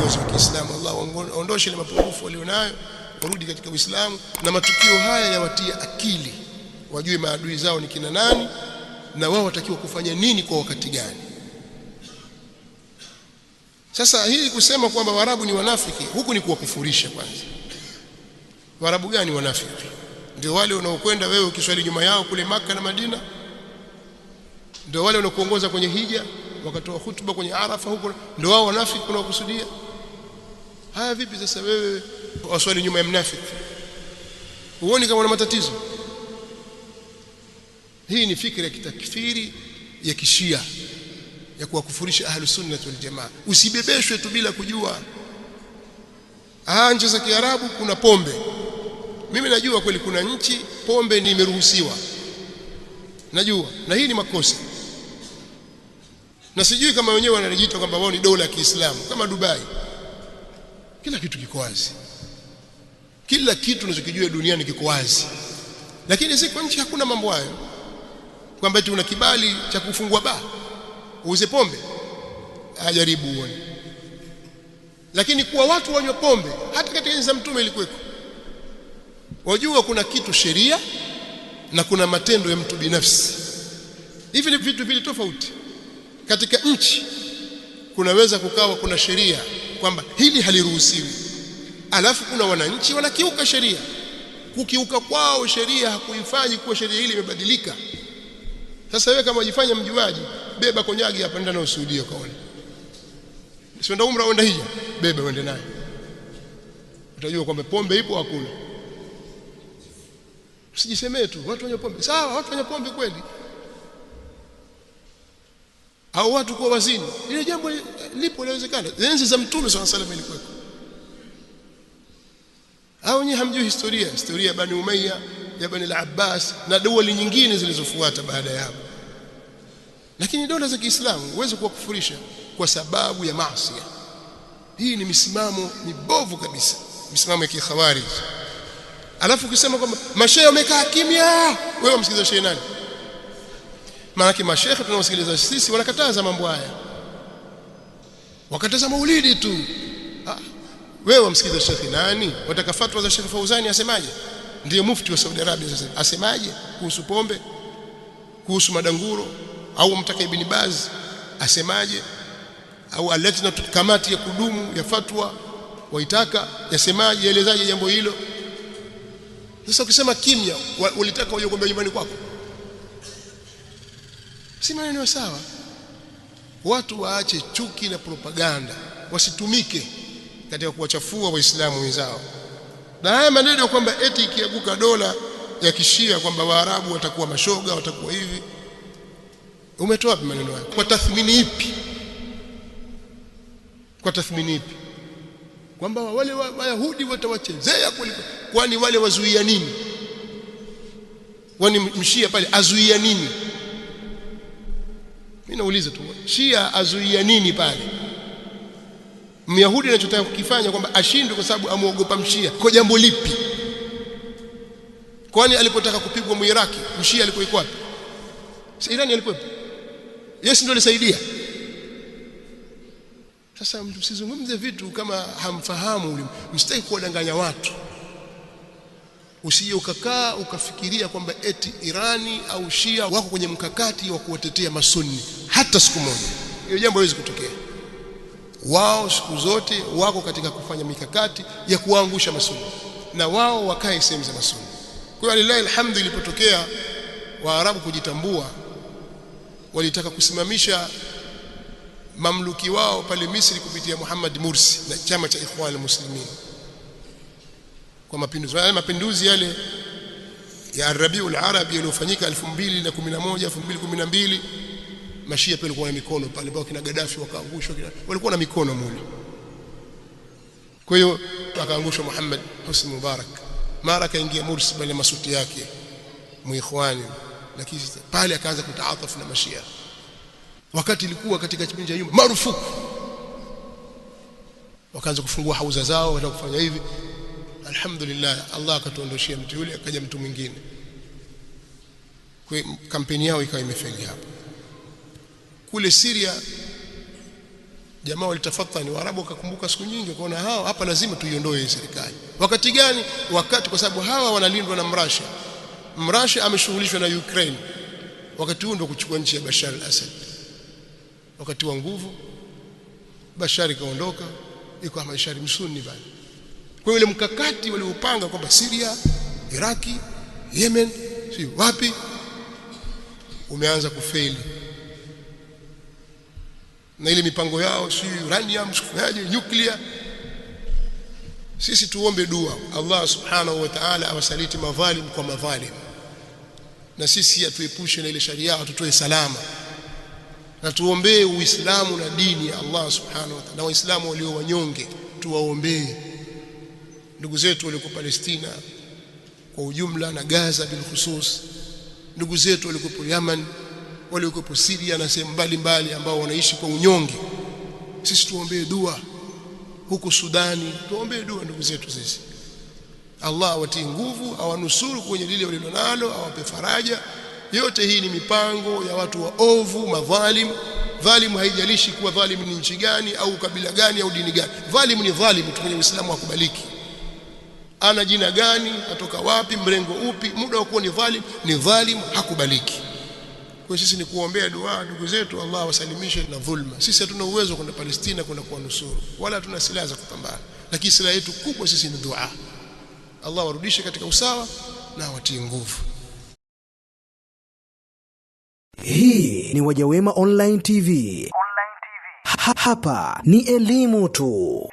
viongozi wa Kiislamu. Allah waondoshe ile mapungufu walionayo, warudi katika Uislamu, na matukio haya yawatia akili, wajue maadui zao ni kina nani na wao watakiwa kufanya nini kwa wakati gani. Sasa hii kusema kwamba Waarabu ni wanafiki, huku ni kuwakufurisha kwanza. Waarabu gani wanafiki? Ndio wale unaokwenda wewe ukiswali nyuma yao kule Maka na Madina? Ndio wale wanaokuongoza kwenye hija wakatoa hutuba kwenye Arafa huko? Ndio wao wanafiki unaokusudia? Haya vipi sasa wewe waswali nyuma ya mnafiki? Huoni kama una matatizo? Hii ni fikra ya kitakfiri ya kishia ya kuwakufurisha ahlus sunnah wal jamaa. Usibebeshwe tu bila kujua. Nchi za Kiarabu kuna pombe. Mimi najua kweli kuna nchi pombe ni imeruhusiwa, najua, na hii ni makosa. Na sijui kama wenyewe wanajiita kwamba wao ni dola ya Kiislamu kama Dubai. Kila kitu kiko wazi, kila kitu unachokijua duniani kiko wazi. Lakini si kwa nchi hakuna mambo hayo, kwamba eti una kibali cha kufungua baa uuze pombe. Ajaribu uone. Lakini kwa watu wanywe pombe, hata katika enzi za Mtume ilikuweko. Wajua kuna kitu sheria na kuna matendo ya mtu binafsi. Hivi ni vitu vile tofauti. Katika nchi kunaweza kukawa kuna sheria kwamba hili haliruhusiwi, alafu kuna wananchi wanakiuka sheria. Kukiuka kwao sheria hakuifanyi kuwa sheria hili imebadilika. Sasa wewe kama unajifanya mjuaji, beba konyagi hapa, nenda na ushuhudia kaone. Usienda umra uenda hija, beba uende naye, utajua kwamba pombe ipo hakuna. Usijisemee tu watu wenye pombe. Sawa, watu wenye pombe kweli, au watu kwa wazini, ile jambo lipo, inawezekana. Enzi za Mtume swalla salam ilikuwa. Au nyinyi hamjui historia ya Bani Umayya, ya Bani al-Abbas na dawali nyingine zilizofuata baada ya hapo. Lakini dola za Kiislamu huwezi kuwakufurisha kwa sababu ya maasi. Hii ni misimamo mibovu kabisa, misimamo ya kikhawarij. Alafu ukisema kwamba mashehe wamekaa kimya, wewe umsikiliza shehe nani? Maana mashehe tunaosikiliza sisi wanakataza mambo haya, wakataza maulidi tu. Wewe umsikiliza shehe nani? Wataka fatwa za Sheikh Fauzani asemaje? Ndiye mufti wa Saudi Arabia sasa, asemaje kuhusu pombe, kuhusu madanguro? Au mtaka Ibn Baz asemaje? Au alatina kamati ya kudumu ya fatwa waitaka yasemaje, yaelezaje jambo hilo? Sasa ukisema kimya, ulitaka uje kuomba nyumbani kwako, si maneno sawa. Watu waache chuki na propaganda, wasitumike katika kuwachafua waislamu wenzao. Na haya maneno kwamba eti ikiaguka dola ya kishia kwamba Waarabu watakuwa mashoga, watakuwa hivi, umetoa wapi maneno haya? Kwa tathmini ipi? Kwa tathmini ipi? Kwamba wale Wayahudi watawachezea kwani wale wazuia nini? Kwani mshia pale azuia nini? Mimi nauliza tu, Shia azuia nini pale? Myahudi anachotaka kukifanya kwamba ashindwe kwa sababu amuogopa mshia, kwa jambo lipi? Kwani alipotaka kupigwa Muiraki, mshia alikuwa yuko wapi? Si Irani alikuwepo? Yesu ndio alisaidia. Sasa msizungumze vitu kama hamfahamu, msitaki kuwadanganya watu. Usije ukakaa ukafikiria kwamba eti Irani au Shia wako kwenye mkakati wa kuwatetea masunni hata siku moja. Hiyo jambo haliwezi kutokea. Wao siku zote wako katika kufanya mikakati ya kuangusha masunni, na wao wakae sehemu za masunni. Kwa hiyo lillahi alhamdu, ilipotokea Waarabu kujitambua, walitaka kusimamisha mamluki wao pale Misri kupitia Muhammad Mursi na chama cha Ikhwan al-Muslimin kwa mapinduzi yale ya Rabiul Arabi yaliyofanyika 2011 2012. Mashia pale walikuwa na mikono pale, bao kina Gaddafi wakaangushwa, walikuwa na mikono mule. Kwa hiyo akaangushwa Muhammad Husni Mubarak, mara kaingia Mursi bali masuti yake muikhwani, lakini pale akaanza kutaatafu na Mashia, wakati ilikuwa katika kipindi cha nyuma marufuku. Wakaanza kufungua hauza zao, wakaanza kufanya hivi. Alhamdulillah, Allah akatuondoshia mtu yule, akaja mtu mwingine. Kwa kampeni yao ikawa imefeli hapo. Kule Syria Jamaa walitafatani, Waarabu wakakumbuka siku nyingi, wakaona hapa lazima tuiondoe hii serikali. Wakati gani? Wakati kwa sababu hawa wanalindwa na Mrasha ameshughulishwa na Ukraine. Wakati huo ndio kuchukua nchi ya Bashar al-Assad. Wakati wa nguvu Bashar kaondoka, iko Bashar msuni bali. Kwa hiyo ile mkakati waliopanga kwamba Syria, Iraki, Yemen, si wapi, umeanza kufeli. Na ile mipango yao si uranium, sikuaje, nuclear. Sisi tuombe dua Allah subhanahu wa ta'ala awasaliti madhalim kwa madhalim, na sisi atuepushe na ile sharia, atutoe salama, na tuombee Uislamu na dini ya Allah subhanahu wa ta'ala, na Waislamu walio wanyonge tuwaombee, ndugu zetu walioko Palestina kwa ujumla na Gaza bil khusus, ndugu zetu walioko Yemen, walioko Syria na sehemu mbalimbali ambao wanaishi kwa unyonge. Sisi tuombee dua. Huko Sudani tuombee dua ndugu zetu sisi, Allah awatie nguvu, awanusuru kwenye lile walilonalo, awape faraja. Yote hii ni mipango ya watu waovu, madhalim. Dhalimu haijalishi kuwa dhalimu ni nchi gani au kabila gani au dini gani. Dhalimu ni dhalimu tu, kwenye Uislamu hakubaliki. Ana jina gani, atoka wapi, mrengo upi, muda wa kuwa ni dhalimu hakubaliki. Kwa sisi ni kuombea dua ndugu zetu, Allah wasalimishe na dhulma. Sisi hatuna uwezo kwenda Palestina kwenda kuwanusuru, wala hatuna silaha za kupambana, lakini silaha yetu kubwa sisi ni dua. Allah warudishe katika usawa na watie nguvu. Hii ni Wajawema Online TV. Hapa ni elimu tu.